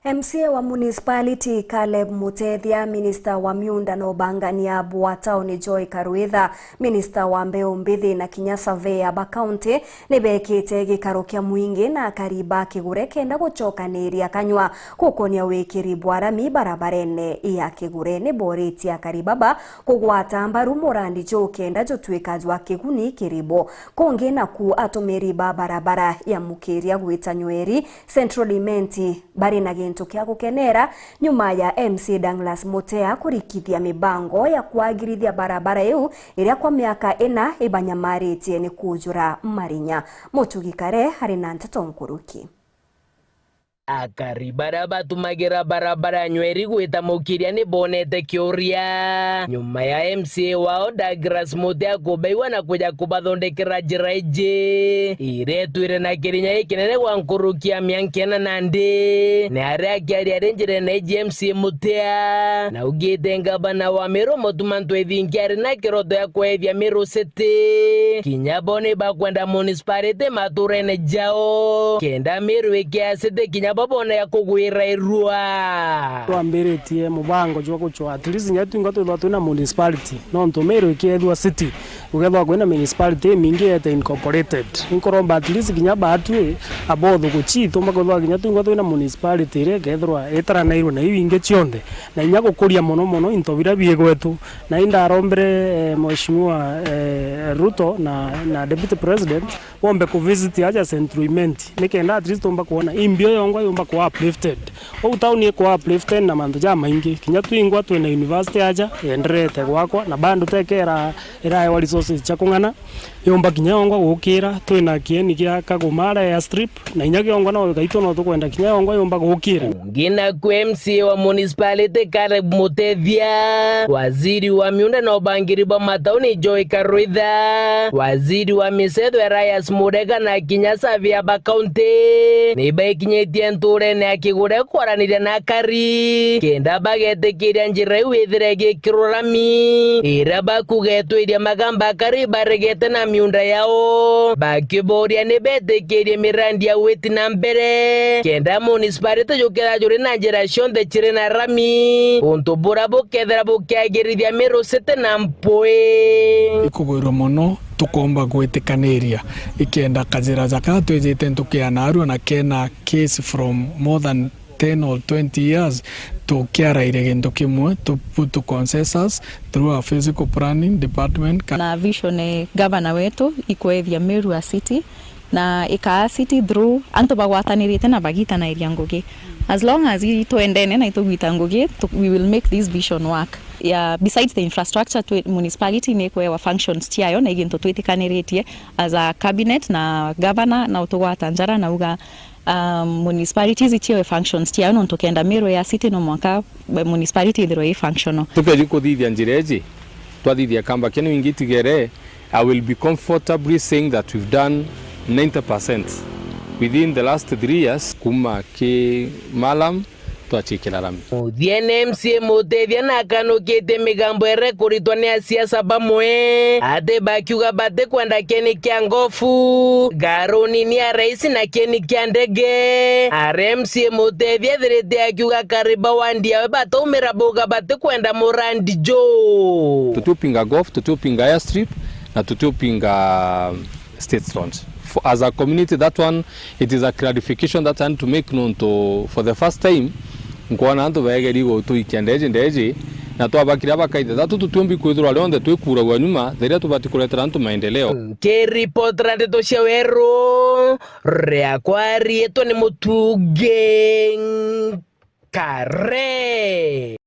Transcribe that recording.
MCA wa municipality Caleb Mutethia, Minister wa miunda na ubangania wa tauni Joy Karuitha, Minister wa mbeu mbithi na kinya survey aba county nibekite gikaro kia mwingi na kariba kigure kenda gucokaniria kanywa kukonia wikiri bwarami barabarene ya kigure ni boriti ya karibaba kugwata mbaru murandi jo kenda jotwikazwa kiguni kiribo konge na ku atumiri barabara ya mukiria gwitanyweri Central Imenti bari na kia gukenera nyuma ya MC Douglas Mutea kurikithia mibango ya kuagirithia barabara yu iria kwa miaka ina ibanyamaritie ni kujura marinya mutugikare hari na nteto nkuruki akaribara batumagira barabara nyweri gwita mukiria ni bonete kioria nyuma ya MCA wao Douglas Mutea kubeiwa na kuja kubathondekera njira ije iretwire na kirinya ikinene gwa nkurukia miankena nandi na aria kiaria njira na MCA Mutea na ugite ngabana wa Meru motumantu ethingiari na kiroto ya kwethia Meru City kinya bone bakwenda municipality maturene jao kenda Meru ikiasite kinya babona ya kugwira irua twambiretie mubango jwa guchwa at least nyatu ngato twina municipality no ntomero ikiethwa city ugethwa kwina municipality mingi ete incorporated inkoromba at least kinya batwe abotho guchito magothwa kinya twinga twina municipality ire gethwa etara na irwa na ibinge chionde na inya gukuria mono intobira biegwetu na indarombere mheshimiwa Ruto na deputy president bombe ku visit aja Central Imenti nikenda at least omba kuona imbio yongwa yomba ku uplifted o town ku uplifted na mandu ja maingi kinya twingwa twina university aja enderete gwakwa na bandu tekera ira wa resources cha kungana yomba kinya yongwa gukira twina kieni kia kagumara ya strip na inya yongwa no gaito no tukwenda kinya yongwa yomba gukira ngina ku MCA wa municipality Caleb Mutethia waziri wa miunda na ubangiri ba matauni Joy Karuitha waziri wa misetho Erayas Mudega na kinya survey aba county ni baikinyetie nture na kigure kwaraniria na kari kenda bagetekiria njira iwithire gikirurami ira bakugetwiria magamba kari baregete na miunda yao bakiboria ni betekirie mirandi ya witi na mbere kenda municipality jukira juri na njira cionthe chire na rami untu bura bukethera bukiagirithia Meru City na mpwe ikugwirwo muno tukomba gwetikaniria ikenda kajira jaka twejete ntukiana aru na kena case from more than 10 or 20 years to kiara gintu kimwe to put to consensus through our physical planning department na vision governor wetu ikwethia Meru City na ika city through anto bagwatanirite na bagita na area ngugi as long as itoendene na itogwita ngugi we will make this vision work. Yeah, besides the infrastructure to municipality nekwe functions tiayo na iginto twitikaniritie as a cabinet na governor na utogwata njara na uga municipalities itiyo functions tiayo no tokenda Meru ya city no mwaka municipality thiro functional tupeje kuthithia njireji twathithia kamba kenu ingitigere I will be comfortably saying that we've done 90% within the last 3 years kuma ki malam twachikira rami Muthiene MCA Mutethia na kanukite migambo ere kuritwa ni siasa bamwe ate bakiuga bate kwenda keni kia ngofu garoni ni ya rais na keni kia ndege MCA Mutethia thirite akiuga kariba wandia batumira buga bate kwenda murandi jo tutupinga golf tutupinga airstrip na tutupinga state launch. As a community, that one, it is a clarification that I want to make known to, for the first time, nkwana antu baegeri go tu ikiandeje na twabakira bakaida datu tutumbi kwithura leonde twikura gwa nyuma theria tubati kuletera antu maendeleo ke report rande to shawero rea kwari eto ni mutuge kare